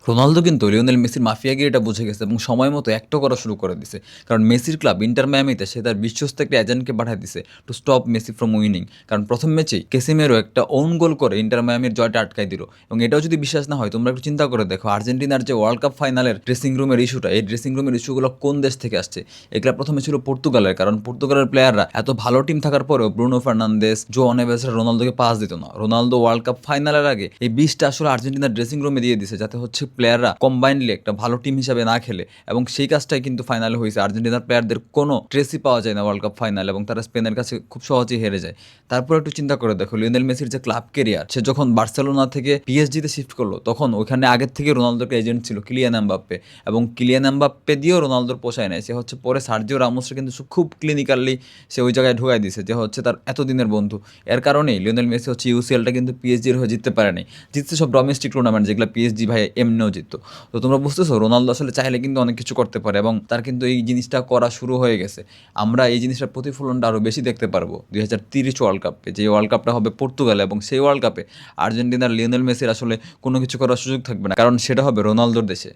Ronaldo কিন্তু Lionel মেসির মাফিয়াগিরিটা বুঝে গেছে এবং সময় মতো অ্যাক্টও করা শুরু করে দিছে। কারণ মেসির ক্লাব ইন্টার মায়ামিতে সে তার বিশ্বস্ত একটা এজেন্টকে পাঠিয়ে দিছে to stop Messi from winning. কারণ প্রথম ম্যাচেই ক্যাসিমেরো একটা ওন গোল করে ইন্টার মায়ামির জয়টা আটকাই দিল। এবং এটাও যদি বিশ্বাস না হয় তোমরা একটু চিন্তা করে দেখো, আর্জেন্টিনার যে ওয়ার্ল্ড কাপ ফাইনালের ড্রেসিং রুমের ইস্যুটা, এই ড্রেসিং রুমের ইস্যুগুলো কোন দেশ থেকে আসছে? এগুলো প্রথমে ছিল পর্তুগালের, কারণ পর্তুগালের প্লেয়াররা এত ভালো টিম থাকার পরেও ব্রুনো ফার্নান্দেস, জো নেভেসরা রোনালদোকে পাস দিত না। রোনালদো ওয়ার্ল্ড কাপ ফাইনালের আগে এই 20টা আসলে আর্জেন্টিনার ড্রেসিং রুমে দিয়ে দিছে, যাতে হচ্ছে প্লেয়াররা কম্বাইন্ডলি একটা ভালো টিম হিসাবে না খেলে। এবং সেই কাজটাই কিন্তু ফাইনালে হয়েছে। আর্জেন্টিনার প্লেয়ারদের কোনো ট্রেসই পাওয়া যায় না ওয়ার্ল্ড কাপ ফাইনালে, এবং তারা স্পেনের কাছে খুব সহজেই হেরে যায়। তারপর একটু চিন্তা করে দেখো, লিওনেল মেসির যে ক্লাব কেরিয়ার, সে যখন বার্সেলোনা থেকে পিএসজিতে শিফট করলো তখন ওইখানে আগের থেকে রোনালদোর এজেন্ট ছিল কিলিয়ান এমবাপ্পে। এবং কিলিয়ান এমবাপ্পে দিয়েও রোনালদোর পোষায় নাই। সে হচ্ছে পরে সার্জিও রামোসকে কিন্তু খুব ক্লিনিক্যালি সে ওই জায়গায় ঢুকাই দিছে, যে হচ্ছে তার এতদিনের বন্ধু। এর কারণেই লিওনেল মেসি হচ্ছে ইউসিএলটা কিন্তু পিএসজির হয়ে জিততে পারে নাই। জিতছে সব ডোমেস্টিক টুর্নামেন্ট, যেগুলো পিএসজি ভাই এমনিও জিততো। তো তোমরা বুঝতেছো রোনালদো আসলে চাইলে কিন্তু অনেক কিছু করতে পারে, এবং তার কিন্তু এই জিনিসটা করা শুরু হয়ে গেছে। আমরা এই জিনিসটার প্রতিফলনটা আরও বেশি দেখতে পারবো 2030 ওয়ার্ল্ড কাপে, যে ওয়ার্ল্ড কাপটা হবে পর্তুগালে। এবং সেই ওয়ার্ল্ড কাপে আর্জেন্টিনার লিওনেল মেসির আসলে কোনো কিছু করার সুযোগ থাকবে না, কারণ সেটা হবে রোনালদোর দেশে।